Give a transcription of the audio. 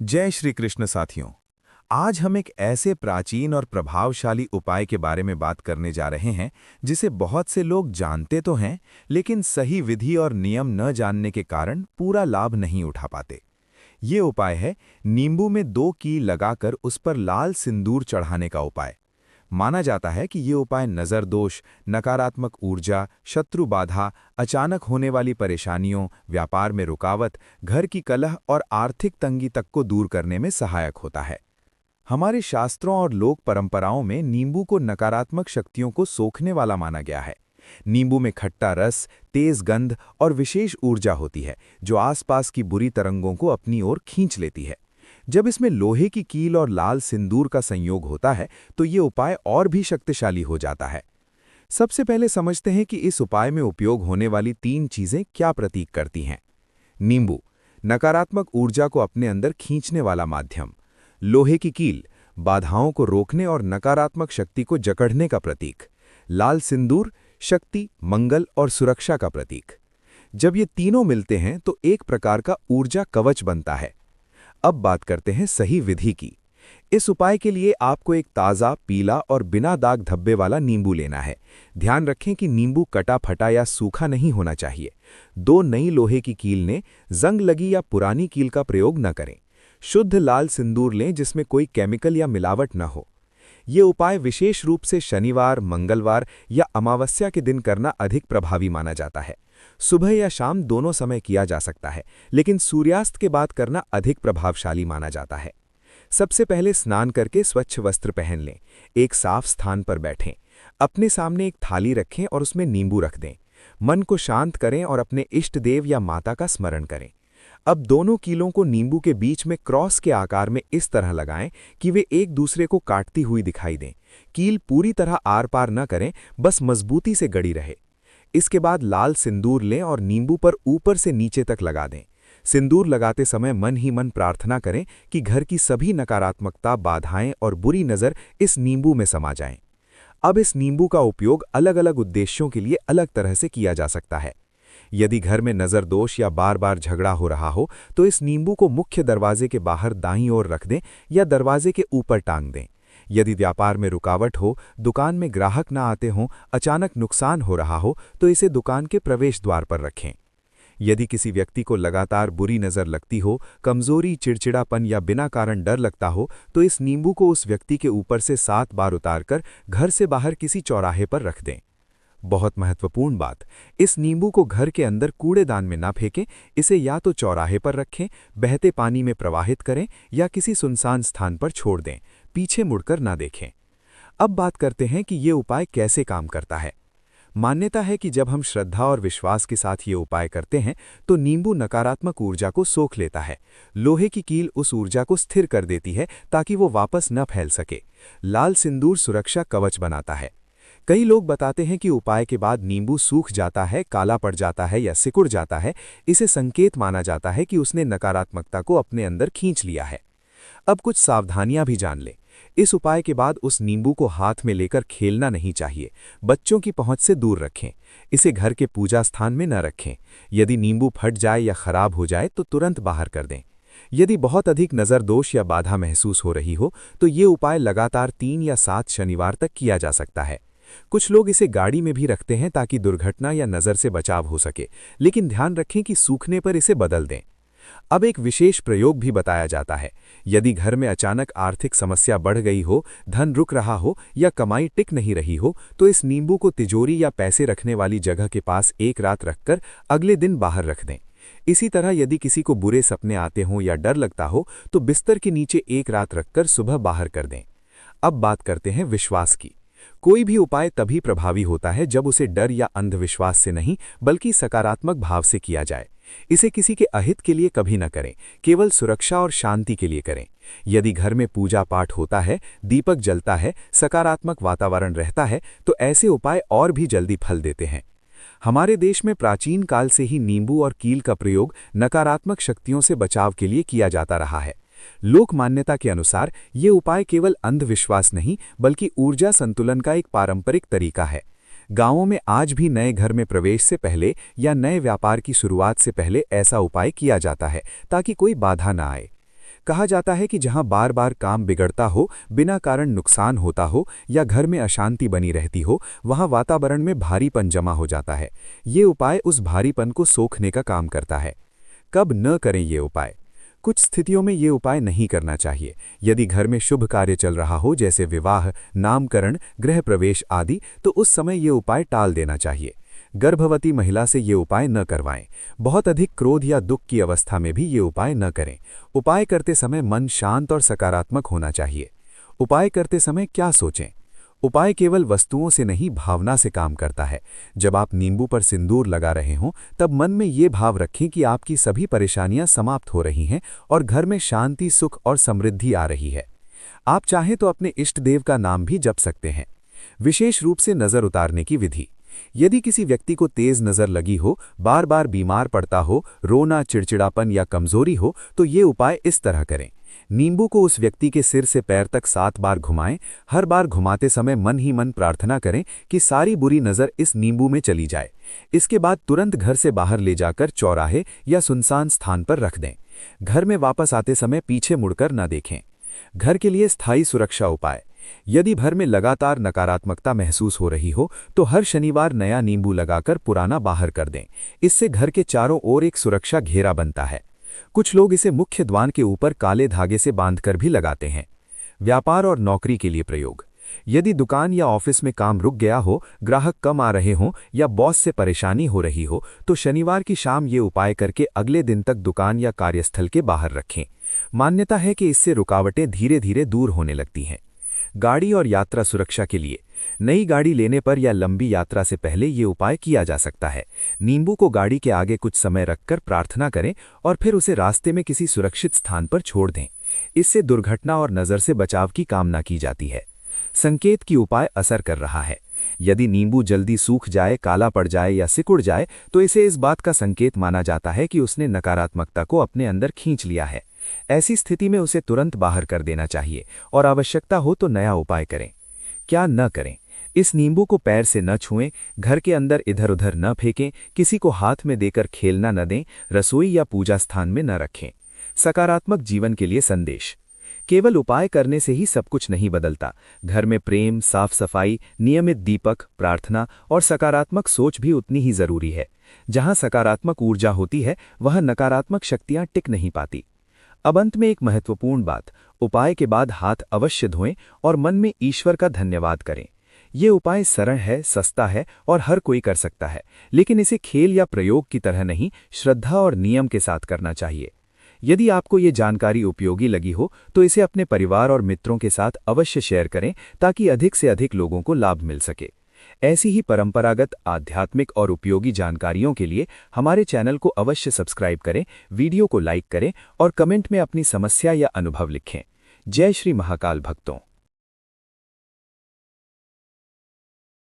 जय श्री कृष्ण साथियों। आज हम एक ऐसे प्राचीन और प्रभावशाली उपाय के बारे में बात करने जा रहे हैं जिसे बहुत से लोग जानते तो हैं, लेकिन सही विधि और नियम न जानने के कारण पूरा लाभ नहीं उठा पाते। ये उपाय है नींबू में 2 कील लगाकर उस पर लाल सिंदूर चढ़ाने का उपाय। माना जाता है कि ये उपाय नज़र दोष, नकारात्मक ऊर्जा, शत्रु बाधा, अचानक होने वाली परेशानियों, व्यापार में रुकावट, घर की कलह और आर्थिक तंगी तक को दूर करने में सहायक होता है। हमारे शास्त्रों और लोक परंपराओं में नींबू को नकारात्मक शक्तियों को सोखने वाला माना गया है। नींबू में खट्टा रस, तेज गंध और विशेष ऊर्जा होती है जो आसपास की बुरी तरंगों को अपनी ओर खींच लेती है। जब इसमें लोहे की कील और लाल सिंदूर का संयोग होता है तो ये उपाय और भी शक्तिशाली हो जाता है। सबसे पहले समझते हैं कि इस उपाय में उपयोग होने वाली 3 चीजें क्या प्रतीक करती हैं। नींबू, नकारात्मक ऊर्जा को अपने अंदर खींचने वाला माध्यम। लोहे की कील, बाधाओं को रोकने और नकारात्मक शक्ति को जकड़ने का प्रतीक। लाल सिंदूर, शक्ति, मंगल और सुरक्षा का प्रतीक। जब ये तीनों मिलते हैं तो एक प्रकार का ऊर्जा कवच बनता है। अब बात करते हैं सही विधि की। इस उपाय के लिए आपको एक ताज़ा, पीला और बिना दाग धब्बे वाला नींबू लेना है। ध्यान रखें कि नींबू कटा फटा या सूखा नहीं होना चाहिए। 2 नई लोहे की कील लें, जंग लगी या पुरानी कील का प्रयोग न करें। शुद्ध लाल सिंदूर लें जिसमें कोई केमिकल या मिलावट न हो। ये उपाय विशेष रूप से शनिवार, मंगलवार या अमावस्या के दिन करना अधिक प्रभावी माना जाता है। सुबह या शाम दोनों समय किया जा सकता है, लेकिन सूर्यास्त के बाद करना अधिक प्रभावशाली माना जाता है। सबसे पहले स्नान करके स्वच्छ वस्त्र पहन लें। एक साफ स्थान पर बैठें। अपने सामने एक थाली रखें और उसमें नींबू रख दें। मन को शांत करें और अपने इष्ट देव या माता का स्मरण करें। अब दोनों कीलों को नींबू के बीच में क्रॉस के आकार में इस तरह लगाएं कि वे एक दूसरे को काटती हुई दिखाई दें। कील पूरी तरह आर पार न करें, बस मजबूती से गड़ी रहे। इसके बाद लाल सिंदूर लें और नींबू पर ऊपर से नीचे तक लगा दें। सिंदूर लगाते समय मन ही मन प्रार्थना करें कि घर की सभी नकारात्मकता, बाधाएं और बुरी नज़र इस नींबू में समा जाएं। अब इस नींबू का उपयोग अलग अलग उद्देश्यों के लिए अलग तरह से किया जा सकता है। यदि घर में नज़र दोष या बार बार झगड़ा हो रहा हो तो इस नींबू को मुख्य दरवाजे के बाहर दाईं ओर रख दें या दरवाजे के ऊपर टांग दें। यदि व्यापार में रुकावट हो, दुकान में ग्राहक ना आते हों, अचानक नुकसान हो रहा हो तो इसे दुकान के प्रवेश द्वार पर रखें। यदि किसी व्यक्ति को लगातार बुरी नज़र लगती हो, कमजोरी, चिड़चिड़ापन या बिना कारण डर लगता हो तो इस नींबू को उस व्यक्ति के ऊपर से 7 बार उतारकर घर से बाहर किसी चौराहे पर रख दें। बहुत महत्वपूर्ण बात, इस नींबू को घर के अंदर कूड़ेदान में ना फेंकें। इसे या तो चौराहे पर रखें, बहते पानी में प्रवाहित करें या किसी सुनसान स्थान पर छोड़ दें। पीछे मुड़कर ना देखें। अब बात करते हैं कि ये उपाय कैसे काम करता है। मान्यता है कि जब हम श्रद्धा और विश्वास के साथ ये उपाय करते हैं तो नींबू नकारात्मक ऊर्जा को सोख लेता है। लोहे की कील उस ऊर्जा को स्थिर कर देती है ताकि वो वापस न फैल सके। लाल सिंदूर सुरक्षा कवच बनाता है। कई लोग बताते हैं कि उपाय के बाद नींबू सूख जाता है, काला पड़ जाता है या सिकुड़ जाता है। इसे संकेत माना जाता है कि उसने नकारात्मकता को अपने अंदर खींच लिया है। अब कुछ सावधानियां भी जान लें। इस उपाय के बाद उस नींबू को हाथ में लेकर खेलना नहीं चाहिए। बच्चों की पहुंच से दूर रखें। इसे घर के पूजा स्थान में न रखें। यदि नींबू फट जाए या खराब हो जाए तो तुरंत बाहर कर दें। यदि बहुत अधिक नज़र दोष या बाधा महसूस हो रही हो तो ये उपाय लगातार 3 या 7 शनिवार तक किया जा सकता है। कुछ लोग इसे गाड़ी में भी रखते हैं ताकि दुर्घटना या नज़र से बचाव हो सके, लेकिन ध्यान रखें कि सूखने पर इसे बदल दें। अब एक विशेष प्रयोग भी बताया जाता है। यदि घर में अचानक आर्थिक समस्या बढ़ गई हो, धन रुक रहा हो या कमाई टिक नहीं रही हो तो इस नींबू को तिजोरी या पैसे रखने वाली जगह के पास एक रात रखकर अगले दिन बाहर रख दें। इसी तरह यदि किसी को बुरे सपने आते हों या डर लगता हो तो बिस्तर के नीचे एक रात रखकर सुबह बाहर कर दें। अब बात करते हैं विश्वास की। कोई भी उपाय तभी प्रभावी होता है जब उसे डर या अंधविश्वास से नहीं बल्कि सकारात्मक भाव से किया जाए। इसे किसी के अहित के लिए कभी न करें, केवल सुरक्षा और शांति के लिए करें। यदि घर में पूजा पाठ होता है, दीपक जलता है, सकारात्मक वातावरण रहता है तो ऐसे उपाय और भी जल्दी फल देते हैं। हमारे देश में प्राचीन काल से ही नींबू और कील का प्रयोग नकारात्मक शक्तियों से बचाव के लिए किया जाता रहा है। लोक मान्यता के अनुसार ये उपाय केवल अंधविश्वास नहीं बल्कि ऊर्जा संतुलन का एक पारंपरिक तरीका है। गांवों में आज भी नए घर में प्रवेश से पहले या नए व्यापार की शुरुआत से पहले ऐसा उपाय किया जाता है ताकि कोई बाधा ना आए। कहा जाता है कि जहां बार बार काम बिगड़ता हो, बिना कारण नुकसान होता हो या घर में अशांति बनी रहती हो, वहां वातावरण में भारीपन जमा हो जाता है। ये उपाय उस भारीपन को सोखने का काम करता है। कब न करें ये उपाय? कुछ स्थितियों में ये उपाय नहीं करना चाहिए। यदि घर में शुभ कार्य चल रहा हो, जैसे विवाह, नामकरण, गृह प्रवेश आदि, तो उस समय ये उपाय टाल देना चाहिए। गर्भवती महिला से ये उपाय न करवाएं। बहुत अधिक क्रोध या दुख की अवस्था में भी ये उपाय न करें। उपाय करते समय मन शांत और सकारात्मक होना चाहिए। उपाय करते समय क्या सोचें? उपाय केवल वस्तुओं से नहीं, भावना से काम करता है। जब आप नींबू पर सिंदूर लगा रहे हों, तब मन में ये भाव रखें कि आपकी सभी परेशानियां समाप्त हो रही हैं और घर में शांति, सुख और समृद्धि आ रही है। आप चाहें तो अपने इष्ट देव का नाम भी जप सकते हैं। विशेष रूप से नज़र उतारने की विधि। यदि किसी व्यक्ति को तेज नज़र लगी हो, बार बार बीमार पड़ता हो, रोना, चिड़चिड़ापन या कमजोरी हो, तो ये उपाय इस तरह करें। नींबू को उस व्यक्ति के सिर से पैर तक 7 बार घुमाएं। हर बार घुमाते समय मन ही मन प्रार्थना करें कि सारी बुरी नज़र इस नींबू में चली जाए। इसके बाद तुरंत घर से बाहर ले जाकर चौराहे या सुनसान स्थान पर रख दें। घर में वापस आते समय पीछे मुड़कर न देखें। घर के लिए स्थायी सुरक्षा उपाय। यदि घर में लगातार नकारात्मकता महसूस हो रही हो, तो हर शनिवार नया नींबू लगाकर पुराना बाहर कर दें। इससे घर के चारों ओर एक सुरक्षा घेरा बनता है। कुछ लोग इसे मुख्य द्वार के ऊपर काले धागे से बांधकर भी लगाते हैं। व्यापार और नौकरी के लिए प्रयोग। यदि दुकान या ऑफिस में काम रुक गया हो, ग्राहक कम आ रहे हों या बॉस से परेशानी हो रही हो, तो शनिवार की शाम ये उपाय करके अगले दिन तक दुकान या कार्यस्थल के बाहर रखें। मान्यता है कि इससे रुकावटें धीरे धीरे दूर होने लगती हैं। गाड़ी और यात्रा सुरक्षा के लिए। नई गाड़ी लेने पर या लंबी यात्रा से पहले ये उपाय किया जा सकता है। नींबू को गाड़ी के आगे कुछ समय रखकर प्रार्थना करें और फिर उसे रास्ते में किसी सुरक्षित स्थान पर छोड़ दें। इससे दुर्घटना और नज़र से बचाव की कामना की जाती है। संकेत कि उपाय असर कर रहा है। यदि नींबू जल्दी सूख जाए, काला पड़ जाए या सिकुड़ जाए, तो इसे इस बात का संकेत माना जाता है कि उसने नकारात्मकता को अपने अंदर खींच लिया है। ऐसी स्थिति में उसे तुरंत बाहर कर देना चाहिए और आवश्यकता हो तो नया उपाय करें। क्या न करें? इस नींबू को पैर से न छुएं, घर के अंदर इधर उधर न फेंकें, किसी को हाथ में देकर खेलना न दें, रसोई या पूजा स्थान में न रखें। सकारात्मक जीवन के लिए संदेश। केवल उपाय करने से ही सब कुछ नहीं बदलता। घर में प्रेम, साफ सफाई, नियमित दीपक, प्रार्थना और सकारात्मक सोच भी उतनी ही जरूरी है। जहां सकारात्मक ऊर्जा होती है, वहां नकारात्मक शक्तियां टिक नहीं पाती। अब अंत में एक महत्वपूर्ण बात। उपाय के बाद हाथ अवश्य धोएं और मन में ईश्वर का धन्यवाद करें। ये उपाय सरल है, सस्ता है और हर कोई कर सकता है, लेकिन इसे खेल या प्रयोग की तरह नहीं, श्रद्धा और नियम के साथ करना चाहिए। यदि आपको ये जानकारी उपयोगी लगी हो, तो इसे अपने परिवार और मित्रों के साथ अवश्य शेयर करें ताकि अधिक से अधिक लोगों को लाभ मिल सके। ऐसी ही परंपरागत, आध्यात्मिक और उपयोगी जानकारियों के लिए हमारे चैनल को अवश्य सब्सक्राइब करें, वीडियो को लाइक करें और कमेंट में अपनी समस्या या अनुभव लिखें। जय श्री महाकाल भक्तों।